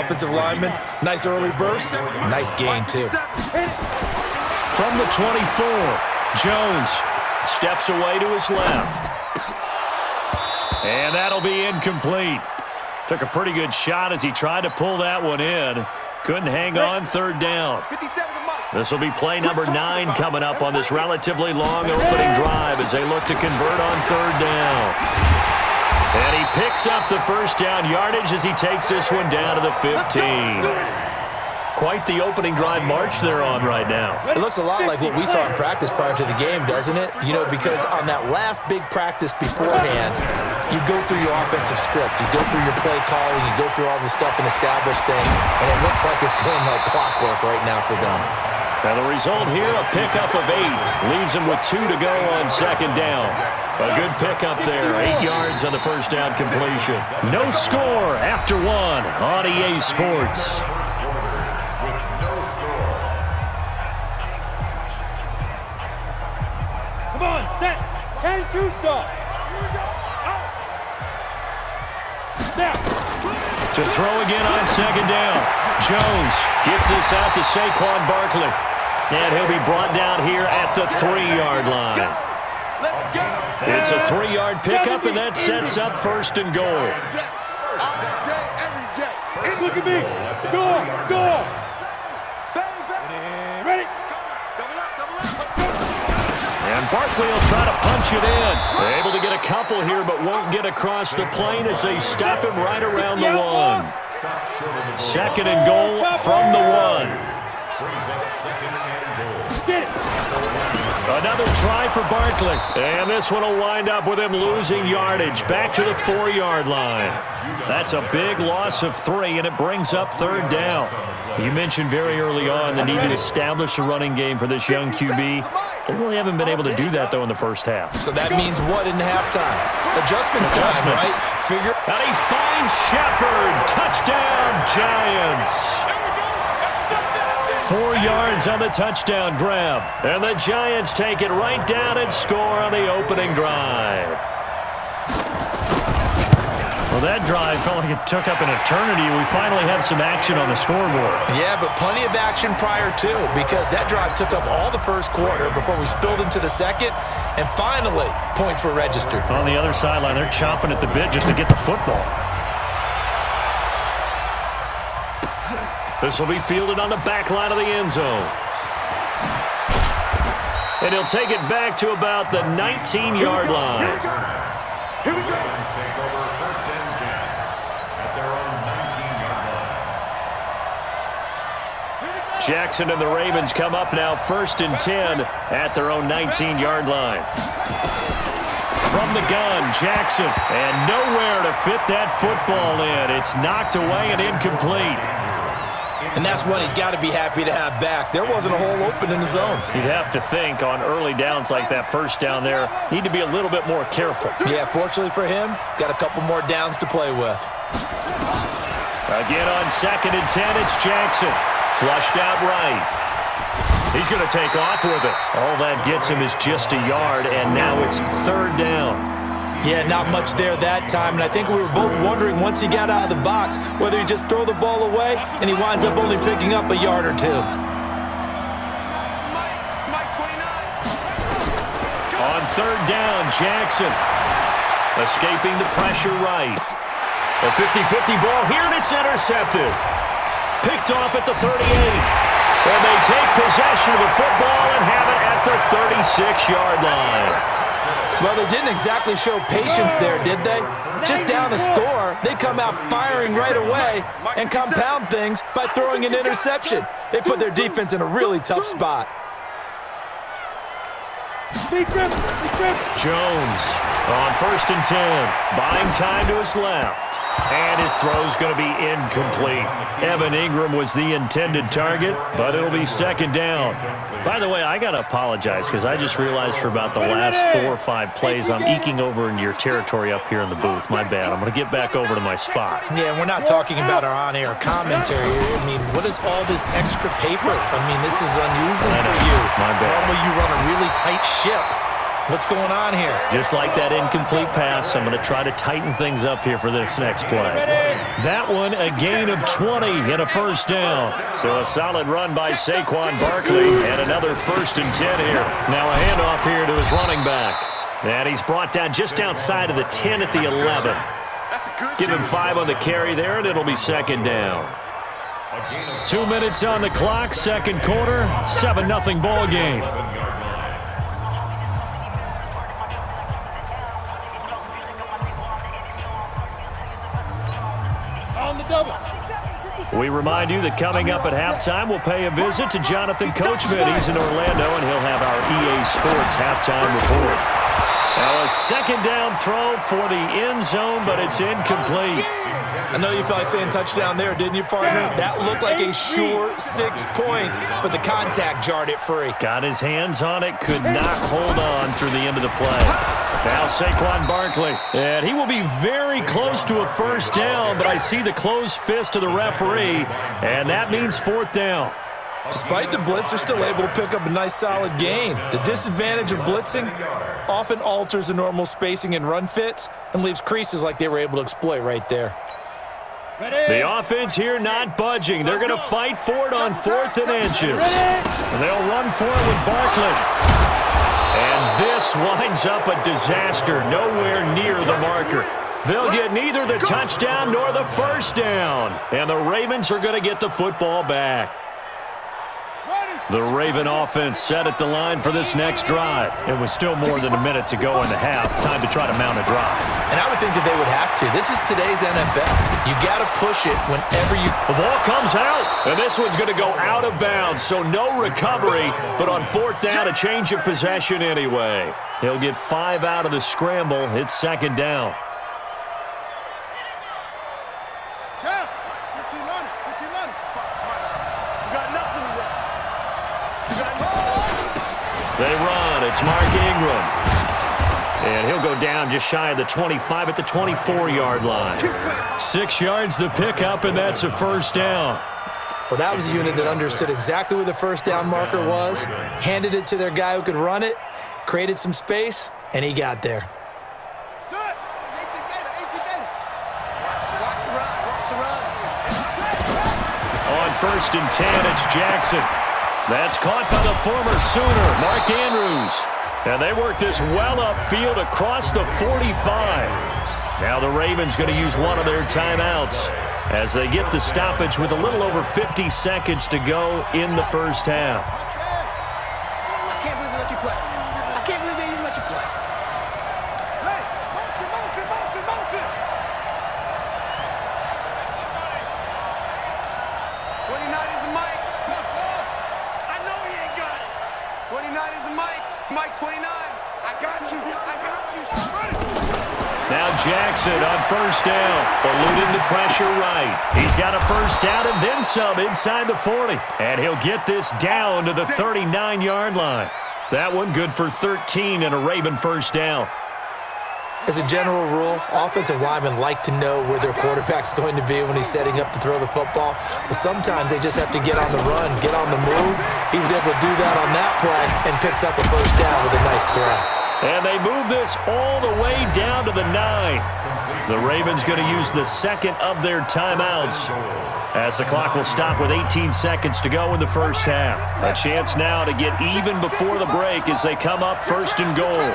offensive lineman. Nice early burst. Nice gain, too. From the 24, Jones steps away to his left. And that'll be incomplete. Took a pretty good shot as he tried to pull that one in. Couldn't hang on, third down. This will be play number 9 coming up on this relatively long opening drive as they look to convert on third down. And he picks up the first down yardage as he takes this one down to the 15. Quite the opening drive march they're on right now. It looks a lot like what we saw in practice prior to the game, doesn't it? You know, because on that last big practice beforehand, you go through your offensive script. You go through your play calling. You go through all the stuff and establish things. And it looks like it's going like clockwork right now for them. And the result here, a pickup of 8. Leaves them with 2 to go on second down. A good pickup there. 8 yards on the first down completion. No score after 1 on EA Sports. Come on, set. 10-2 stop. Now. To throw again on second down. Jones gets this out to Saquon Barkley. And he'll be brought down here at the 3-yard line. It's a 3-yard pickup, and that sets up first and goal. Look at me. Go. Ready. And Barkley will try to punch it in. They're able to get a couple here, but won't get across the plane as they stop him right around the 1. Second and goal from the 1. Another try for Barkley. And this one will wind up with him losing yardage. Back to the 4-yard line. That's a big loss of 3, and it brings up third down. You mentioned very early on the need to establish a running game for this young QB. They really haven't been able to do that, though, in the first half. So that means what in halftime? Adjustments time, right? And he finds Shepard. Touchdown, Giants. 4 yards on the touchdown grab. And the Giants take it right down and score on the opening drive. Well, that drive felt like it took up an eternity. We finally had some action on the scoreboard. Yeah, but plenty of action prior to, because that drive took up all the first quarter before we spilled into the second, and finally, points were registered. On the other sideline, they're chomping at the bit just to get the football. This will be fielded on the back line of the end zone. And he'll take it back to about the 19-yard line. Here we go. Jackson and the Ravens come up now 1st and 10 at their own 19-yard line. From the gun, Jackson, and nowhere to fit that football in. It's knocked away and incomplete. And that's one he's got to be happy to have back. There wasn't a hole open in the zone. You'd have to think on early downs like that first down there, need to be a little bit more careful. Yeah, fortunately for him, got a couple more downs to play with. Again on 2nd and 10, it's Jackson. Flushed out right. He's going to take off with it. All that gets him is just a yard, and now it's third down. Yeah, not much there that time, and I think we were both wondering once he got out of the box whether he'd just throw the ball away, and he winds up only picking up a yard or 2. On third down, Jackson escaping the pressure right. A 50-50 ball here, and it's intercepted. Picked off at the 38. And they take possession of the football and have it at the 36-yard line. Well, they didn't exactly show patience there, did they? Just down a score, they come out firing right away and compound things by throwing an interception. They put their defense in a really tough spot. Jones on 1st and 10, buying time to his left. And his throw's going to be incomplete. Evan Ingram was the intended target, but it'll be second down. By the way, I got to apologize because I just realized for about the last 4 or 5 plays, I'm eking over into your territory up here in the booth. My bad. I'm going to get back over to my spot. Yeah, we're not talking about our on-air commentary. I mean, what is all this extra paper? I mean, this is unusual for you. My bad. Normally you run a really tight ship. What's going on here? Just like that incomplete pass, I'm going to try to tighten things up here for this next play. That one, a gain of 20 and a first down. So a solid run by Saquon Barkley and another 1st and 10 here. Now a handoff here to his running back. And he's brought down just outside of the 10 at the 11. Give him 5 on the carry there, and it'll be 2nd down. 2 minutes on the clock, 2nd quarter, 7-0 ball game. On the double. We remind you that coming up at halftime, we'll pay a visit to Jonathan Coachman. He's in Orlando, and he'll have our EA Sports halftime report. Now a 2nd down throw for the end zone, but it's incomplete. I know you felt like saying touchdown there, didn't you, partner? That looked like a sure 6 points, but the contact jarred it free. Got his hands on it, could not hold on through the end of the play. Now Saquon Barkley, and he will be very close to a 1st down, but I see the closed fist of the referee, and that means 4th down. Despite the blitz, they're still able to pick up a nice solid gain. The disadvantage of blitzing often alters the normal spacing and run fits and leaves creases like they were able to exploit right there. The offense here not budging. They're going to fight for it on 4th and inches. And they'll run for it with Barkley. And this winds up a disaster, nowhere near the marker. They'll get neither the touchdown nor the 1st down. And the Ravens are going to get the football back. The Raven offense set at the line for this next drive. It was still more than a minute to go in the half. Time to try to mount a drive. And I would think that they would have to. This is today's NFL. You got to push it whenever you... The ball comes out, and this one's going to go out of bounds, so no recovery, but on 4th down, a change of possession anyway. He'll get 5 out of the scramble. It's 2nd down. They run. It's Mark Ingram. And he'll go down just shy of the 25 at the 24-yard line. 6 yards the pickup, and that's a 1st down. Well, that was a unit that understood exactly where the 1st down marker was, handed it to their guy who could run it, created some space, and he got there. On 1st and 10, it's Jackson. That's caught by the former Sooner, Mark Andrews. And they work this well upfield across the 45. Now the Ravens going to use one of their timeouts as they get the stoppage with a little over 50 seconds to go in the 1st half. I can't believe they let you play. I can't believe they even let you play. Hey, motion. 29 is the mic. I know he ain't got it. 29 is the mic. Mike 29. I got you. Run it. Now Jackson on 1st down, eluding the pressure right. He's got a 1st down and then some inside the 40. And he'll get this down to the 39-yard line. That one good for 13 and a Raven 1st down. As a general rule, offensive linemen like to know where their quarterback's going to be when he's setting up to throw the football. But sometimes they just have to get on the run, get on the move. He was able to do that on that play and picks up a 1st down with a nice throw. And they move this all the way down to the 9. The Ravens going to use the 2nd of their timeouts as the clock will stop with 18 seconds to go in the 1st half. A chance now to get even before the break as they come up 1st and goal.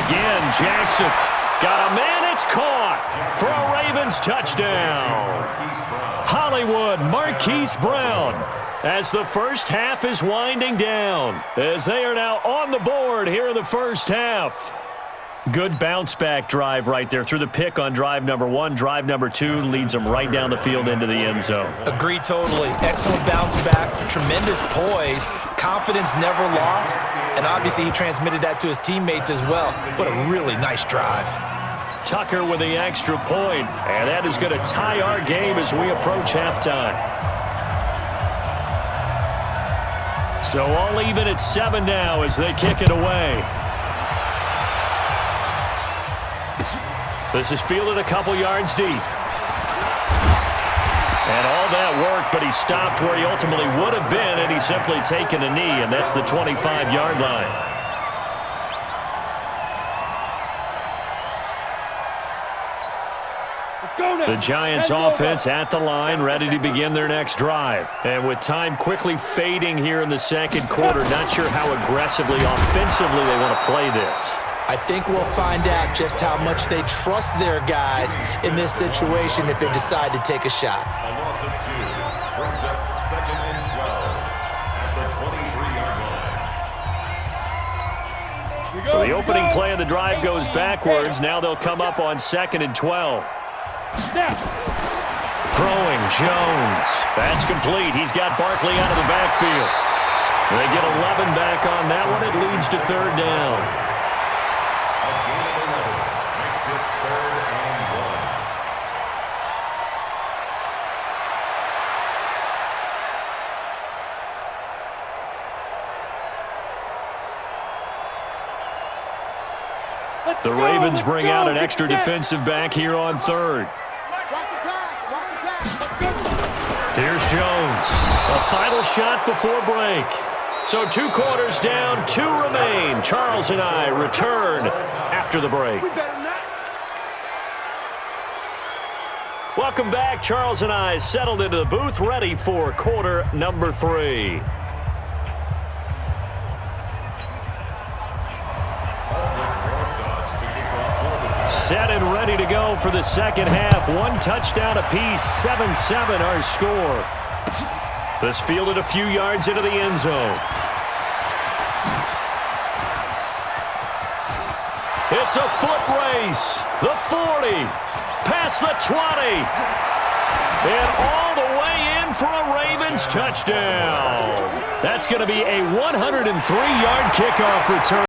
Again, Jackson got a man. It's caught for a Ravens touchdown. Hollywood Marquise Brown as the 1st half is winding down as they are now on the board here in the 1st half. Good bounce-back drive right there through the pick on drive number 1. Drive number 2 leads them right down the field into the end zone. Agree totally. Excellent bounce back, tremendous poise, confidence never lost, and obviously he transmitted that to his teammates as well. What a really nice drive. Tucker with the extra point, and that is going to tie our game as we approach halftime. So all even at 7 now as they kick it away. This is fielded a couple yards deep. And all that worked, but he stopped where he ultimately would have been, and he's simply taken a knee, and that's the 25-yard line. The Giants offense at the line, ready to begin their next drive. And with time quickly fading here in the second quarter, not sure how aggressively, offensively they want to play this. I think we'll find out just how much they trust their guys in this situation if they decide to take a shot. A loss of 2 brings up 2nd and 12 at the 23-yard line. So the opening play of the drive goes backwards. Now they'll come up on 2nd and 12. Throwing Jones. That's complete. He's got Barkley out of the backfield. They get 11 back on that one. It leads to 3rd down. A gain of 11 makes it 3rd and 1. The Ravens bring out an extra defensive back here on 3rd. Here's Jones. A final shot before break. So 2 quarters down, 2 remain. Charles and I return after the break. Welcome back. Charles and I settled into the booth, ready for quarter number 3. Set and ready to go for the second half. 1 touchdown apiece, 7-7 our score. This fielded a few yards into the end zone. It's a foot race. The 40, past the 20, and all the way in for a Ravens touchdown. That's going to be a 103-yard kickoff return.